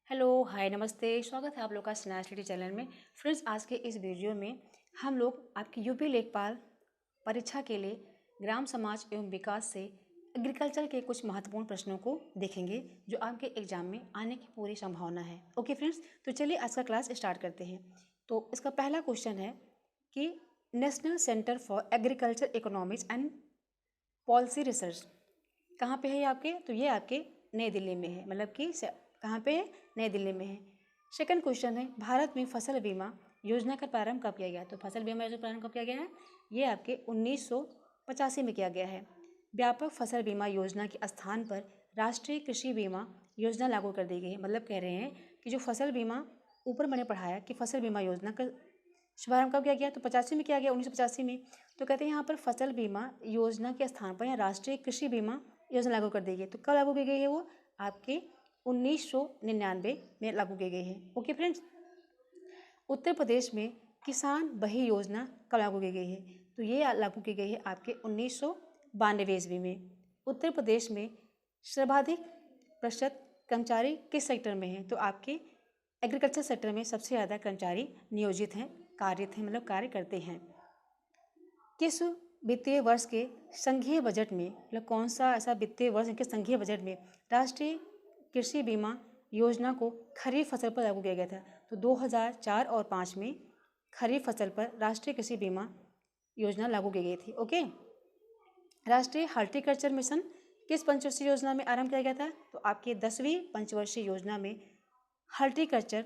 Hello hi नमस्ते, स्वागत है आप लोग का स्नैच स्टडी चैनल में। फ्रेंड्स, आज के इस वीडियो में हम लोग आपकी यूपी लेखपाल परीक्षा के लिए ग्राम समाज एवं विकास से एग्रीकल्चर के कुछ महत्वपूर्ण प्रश्नों को देखेंगे जो आपके एग्जाम में आने की पूरी संभावना है। ओके फ्रेंड्स, तो चलिए आज का क्लास स्टार्ट करते हैं। तो इसका पहला क्वेश्चन है कि national centre for agriculture economics and policy research कहाँ पे है ये आपके? तो ये आपके नई दिल्ली में है, मतलब कि कहाँ पे है? नई दिल्ली में है। सेकंड क्वेश्चन है, भारत में फसल बीमा योजना का प्रारंभ कब किया गया? तो फसल बीमा योजना प्रारंभ कब किया गया है? ये आपके 1985 में किया गया है। व्यापक फसल बीमा योजना के स्थान पर राष्ट्रीय कृषि बीमा योजना लागू कर दी गई है। मतलब कह रहे हैं कि जो फसल बीमा ऊपर मैंने पढ़ाया कि फसल बीमा योजना का शुभारंभ कब किया गया? तो 85 में किया गया, 1985 में। तो कहते हैं यहाँ पर फसल बीमा योजना के स्थान पर या राष्ट्रीय कृषि बीमा योजना लागू कर दी गई। तो कब लागू की गई है? वो आपके 1999 में लागू की गई है। ओके फ्रेंड्स, उत्तर प्रदेश में किसान बही योजना कब लागू की गई है? तो ये लागू की गई है आपके 1992 ईस्वी में। उत्तर प्रदेश में सर्वाधिक प्रतिशत कर्मचारी किस सेक्टर में हैं? तो आपके एग्रीकल्चर सेक्टर में सबसे ज़्यादा कर्मचारी नियोजित हैं, कार्यरत हैं, मतलब कार्य करते हैं। किस वित्तीय वर्ष के संघीय बजट में, मतलब कौन सा ऐसा वित्तीय वर्ष के संघीय बजट में राष्ट्रीय कृषि बीमा योजना को खरीफ फसल पर लागू किया गया था? तो 2004 और 2005 में खरीफ फसल पर राष्ट्रीय कृषि बीमा योजना लागू की गई थी। ओके, राष्ट्रीय हॉर्टिकल्चर मिशन किस पंचवर्षीय योजना में आरंभ किया गया था? तो आपकी 10वीं पंचवर्षीय योजना में हॉर्टिकल्चर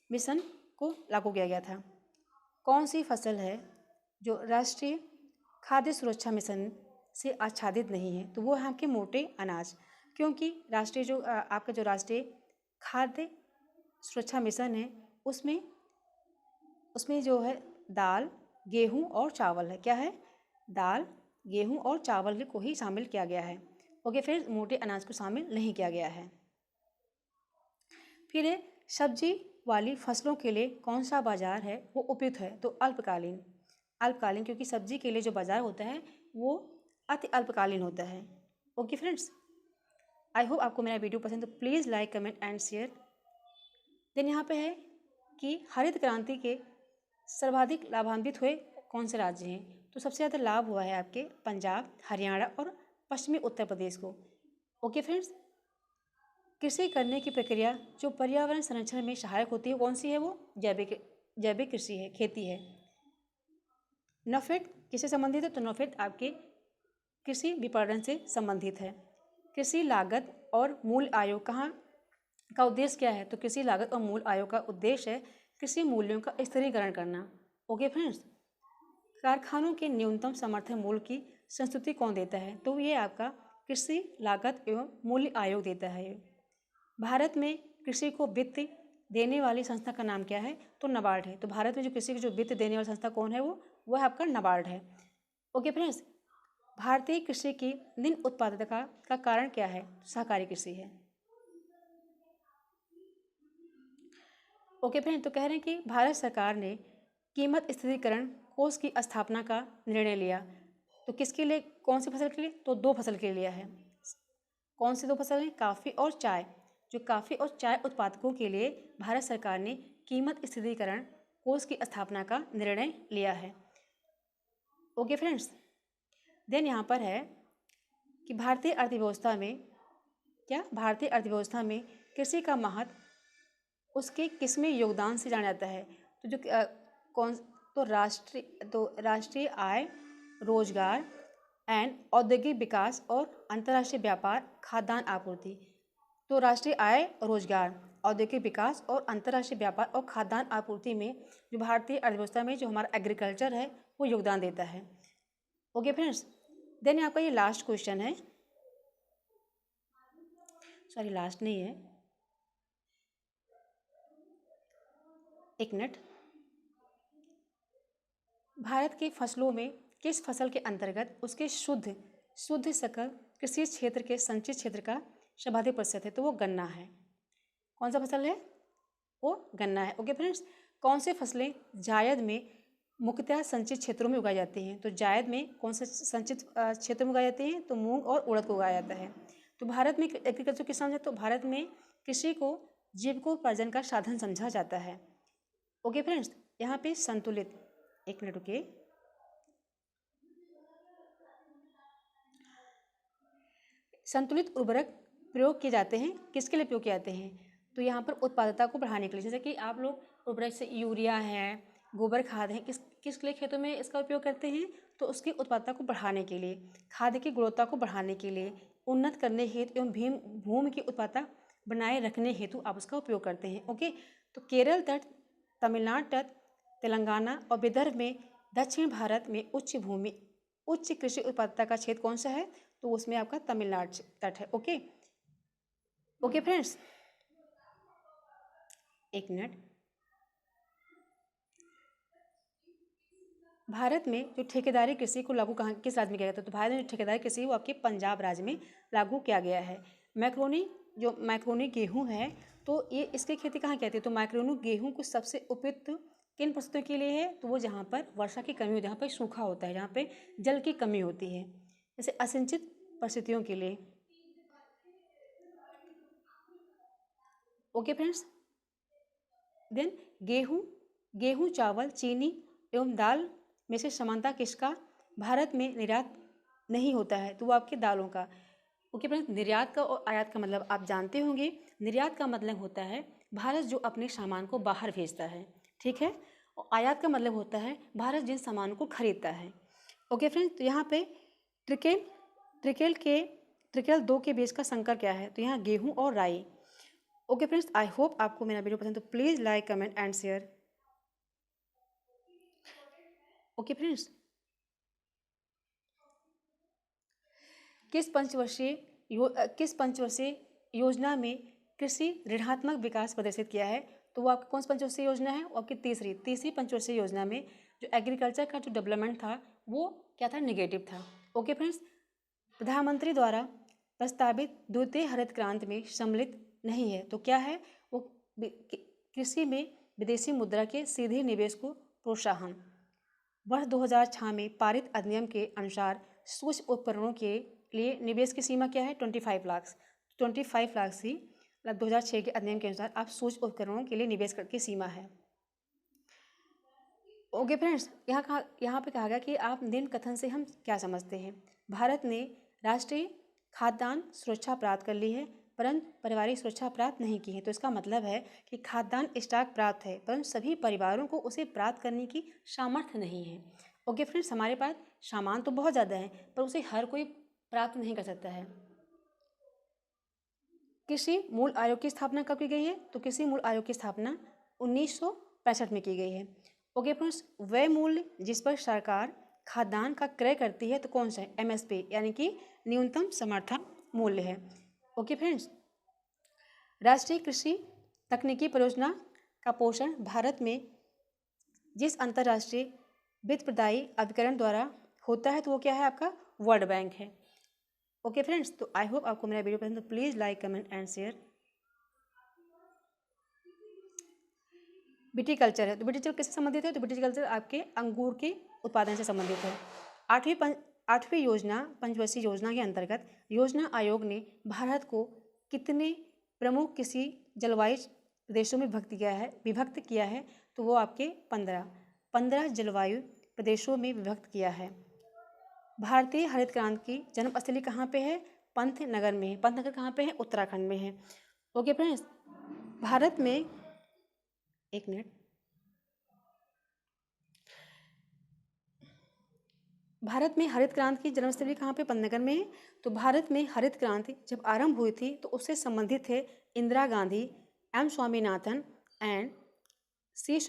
मिशन को लागू किया गया था। कौन सी फसल है जो राष्ट्रीय खाद्य सुरक्षा मिशन से आच्छादित नहीं है? तो वो है आपके मोटे अनाज, क्योंकि राष्ट्रीय जो आपका जो राष्ट्रीय खाद्य सुरक्षा मिशन है उसमें जो है दाल, गेहूं और चावल है। क्या है? दाल, गेहूं और चावल को ही शामिल किया गया है। ओके, फिर मोटे अनाज को शामिल नहीं किया गया है। फिर सब्जी वाली फसलों के लिए कौन सा बाजार है वो उपयुक्त है? तो अल्पकालीन, क्योंकि सब्जी के लिए जो बाजार होता है वो अति अल्पकालीन होता है। ओके फ्रेंड्स, आई होप आपको मेरा वीडियो पसंद, तो please like, comment and share. Then यहाँ पे है कि हरित क्रांति के सर्वाधिक लाभान्वित हुए कौन से राज्य हैं? तो सबसे ज़्यादा लाभ हुआ है आपके पंजाब, हरियाणा और पश्चिमी उत्तर प्रदेश को। ओके फ्रेंड्स, कृषि करने की प्रक्रिया जो पर्यावरण संरक्षण में सहायक होती है कौन सी है? वो जैविक कृषि है, खेती है। नफेड किससे संबंधित है? तो नफेड आपके कृषि विपणन से संबंधित है। कृषि लागत और मूल्य आयोग का उद्देश्य क्या है? तो कृषि लागत और मूल्य आयोग का उद्देश्य है कृषि मूल्यों का स्थिरीकरण करना। ओके फ्रेंड्स, कारखानों के न्यूनतम समर्थन मूल्य की संस्तुति कौन देता है? तो ये आपका कृषि लागत एवं मूल्य आयोग देता है। भारत में कृषि को वित्त देने वाली संस्था का नाम क्या है? तो नाबार्ड है। तो भारत में जो कृषि को जो वित्त देने वाली संस्था कौन है? वो है आपका नाबार्ड है। ओके फ्रेंड्स, भारतीय कृषि की निम्न उत्पादकता का कारण क्या है? सहकारी कृषि है। ओके फ्रेंड, तो कह रहे हैं कि भारत सरकार ने कीमत स्थिरीकरण कोष की स्थापना का निर्णय लिया। तो किसके लिए, कौन सी फसल के लिए? तो 2 फसल के लिए लिया है। कौन सी 2 फसल हैं? काफ़ी और चाय। जो काफ़ी और चाय उत्पादकों के लिए भारत सरकार ने कीमत स्थिरीकरण कोष की स्थापना का निर्णय लिया है। ओके फ्रेंड्स, देन यहाँ पर है कि भारतीय अर्थव्यवस्था में कृषि का महत्व उसके किसमें योगदान से जाना जाता है? तो राष्ट्रीय आय, रोजगार एंड औद्योगिक विकास और अंतर्राष्ट्रीय व्यापार, खाद्यान्न आपूर्ति। तो राष्ट्रीय आय, रोजगार, औद्योगिक विकास और अंतर्राष्ट्रीय व्यापार और खाद्यान्न आपूर्ति में जो भारतीय अर्थव्यवस्था में जो हमारा एग्रीकल्चर है वो योगदान देता है। ओके फ्रेंड्स, देन आपका ये लास्ट क्वेश्चन है, सॉरी लास्ट नहीं है, एक मिनट। भारत के फसलों में किस फसल के अंतर्गत उसके शुद्ध सकल कृषि क्षेत्र के संचित क्षेत्र का सर्वाधिक प्रतिशत है? तो वो गन्ना है। कौन सा फसल है? वो गन्ना है। ओके फ्रेंड्स, कौन से फसलें जायद में मुख्यतः संचित क्षेत्रों में उगाई जाती हैं? तो जायद में कौन से संचित क्षेत्र में उगाई जाती हैं? तो मूंग और उड़द को उगाया जाता है। तो भारत में एग्रीकल्चर किसान है, तो भारत में कृषि को जीविकोपार्जन का साधन समझा जाता है। ओके फ्रेंड्स, यहाँ पे संतुलित, एक मिनट रुकिए, संतुलित उर्वरक प्रयोग किए जाते हैं। किसके लिए प्रयोग किए जाते हैं? तो यहाँ पर उत्पादकता को बढ़ाने के लिए, जैसे कि आप लोग उर्वरक से यूरिया है, गोबर खाद है, किस लिए खेतों में इसका उपयोग करते हैं? तो उसकी उत्पादकता को बढ़ाने के लिए, खाद की गुणवत्ता को बढ़ाने के लिए, उन्नत करने हेतु एवं भूमि की उत्पादकता बनाए रखने हेतु आप उसका उपयोग करते हैं। ओके, तो केरल तट, तमिलनाडु तट, तेलंगाना और विदर्भ में दक्षिण भारत में उच्च कृषि उत्पादकता का क्षेत्र कौन सा है? तो उसमें आपका तमिलनाडु तट है। ओके ओके फ्रेंड्स, एक मिनट। भारत में जो ठेकेदारी कृषि को लागू कहाँ, किस राज्य में किया गया था? तो भारत में जो ठेकेदारी कृषि वो आपके पंजाब राज्य में लागू किया गया है। मैक्रोनी गेहूं है, तो ये इसकी खेती कहाँ की जाती है? तो मैक्रोनी गेहूं को सबसे उपयुक्त किन परिस्थितियों के लिए है? तो वो जहाँ पर वर्षा की कमी हो, जहाँ पर सूखा होता है, जहाँ पे जल की कमी होती है, जैसे असिंचित परिस्थितियों के लिए। ओके फ्रेंड्स, देन गेहूं, चावल, चीनी एवं दाल में से समानता किसका भारत में निर्यात नहीं होता है? तो वो आपके दालों का। ओके फ्रेंड्स, निर्यात का और आयात का मतलब आप जानते होंगे। निर्यात का मतलब होता है भारत जो अपने सामान को बाहर भेजता है, ठीक है, और आयात का मतलब होता है भारत जिन सामानों को खरीदता है। ओके फ्रेंड्स, तो यहाँ पे ट्रिकेल 2 के बीच का संकर क्या है? तो यहाँ गेहूं और राई। ओके फ्रेंड्स, आई होप आपको मेरा वीडियो पसंद, तो please like, comment and share. Okay friends, किस पंचवर्षीय योजना में कृषि ऋणात्मक विकास प्रदर्शित किया है? तो वो आपकी कौन सी पंचवर्षीय योजना है? वो आपकी तीसरी पंचवर्षीय योजना में जो एग्रीकल्चर का जो डेवलपमेंट था वो क्या था? नेगेटिव था। ओके फ्रेंड्स, प्रधानमंत्री द्वारा प्रस्तावित द्वितीय हरित क्रांति में सम्मिलित नहीं है, तो क्या है वो? कृषि में विदेशी मुद्रा के सीधे निवेश को प्रोत्साहन। वर्ष 2006 में पारित अधिनियम के अनुसार सूक्ष्म उपकरणों के लिए निवेश की सीमा क्या है? 25 लाख। 25 लाख से 2006 के अधिनियम के अनुसार आप सूक्ष्म उपकरणों के लिए निवेश की सीमा है। ओके फ्रेंड्स, यहाँ पे कहा गया कि आप निम्न कथन से हम क्या समझते हैं? भारत ने राष्ट्रीय खाद्यान्न सुरक्षा प्राप्त कर ली है परंतु पारिवारिक सुरक्षा प्राप्त नहीं की है। तो इसका मतलब है कि खाद्यान्न स्टॉक प्राप्त है परंतु सभी परिवारों को उसे प्राप्त करने की सामर्थ्य नहीं है। ओके फ्रेंड्स, हमारे पास सामान तो बहुत ज़्यादा है पर उसे हर कोई प्राप्त नहीं कर सकता है। कृषि मूल आयोग की स्थापना कब की गई है? तो कृषि मूल आयोग की स्थापना 1965 में की गई है। ओके फ्रेंड्स, वह मूल्य जिस पर सरकार खाद्यान्न का क्रय करती है तो कौन सा है? MSP यानी कि न्यूनतम समर्थन मूल्य है। ओके फ्रेंड्स, राष्ट्रीय कृषि तकनीकी परियोजना का पोषण भारत में जिस अंतर्राष्ट्रीय वित्त प्रदायी अभिकरण द्वारा होता है तो वो क्या है? आपका वर्ल्ड बैंक है। ओके फ्रेंड्स, तो आई होप आपको मेरा वीडियो पसंद, तो please like, comment and share. Viticulture है, तो विटीकल्चर किससे संबंधित है? तो विटीकल्चर आपके अंगूर के उत्पादन से संबंधित है। आठवीं योजना पंचवर्षीय योजना के अंतर्गत योजना आयोग ने भारत को कितने प्रमुख कृषि जलवायु प्रदेशों में विभक्त किया है? तो वो आपके 15 जलवायु प्रदेशों में विभक्त किया है। भारतीय हरित क्रांति की जन्मस्थली कहाँ पे है? पंतनगर में है। पंतनगर कहाँ पे है? उत्तराखंड में है। ओके फ्रेंड्स, भारत में एक मिनट, भारत में हरित क्रांति की जन्मस्थली कहाँ पे? पंतनगर में है। तो भारत में हरित क्रांति जब आरंभ हुई थी तो उससे संबंधित थे Indira Gandhi, M Swaminathan and C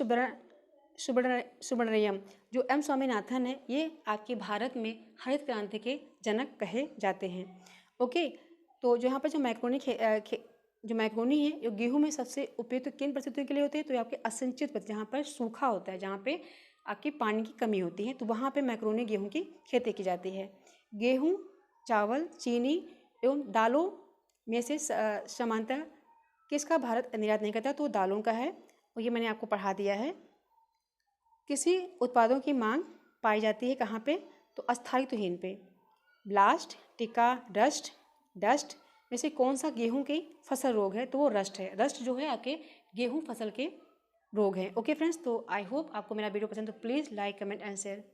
Subramaniam. जो M स्वामीनाथन है ये आपके भारत में हरित क्रांति के जनक कहे जाते हैं। ओके, तो जो यहाँ पर जो मैक्रोनी है जो गेहूं में सबसे उपयुक्त किन परिस्थितियों के लिए होते हैं? तो आपके असिंचित, जहाँ पर सूखा होता है, जहाँ पे आपकी पानी की कमी होती है, तो वहाँ पे मैक्रोनी गेहूं की खेती की जाती है। गेहूं, चावल, चीनी एवं दालों में से समानतः किसका भारत निर्यात नहीं करता? तो दालों का है, और ये मैंने आपको पढ़ा दिया है। किसी उत्पादों की मांग पाई जाती है कहाँ पे? तो अस्थायित्वहीन पे। ब्लास्ट, टिका, डस्ट, जैसे कौन सा गेहूं की फसल रोग है, तो वो रस्ट है। रस्ट जो है आपके गेहूं फसल के रोग हैं। ओके फ्रेंड्स, तो आई होप आपको मेरा वीडियो पसंद, तो please like comment and share.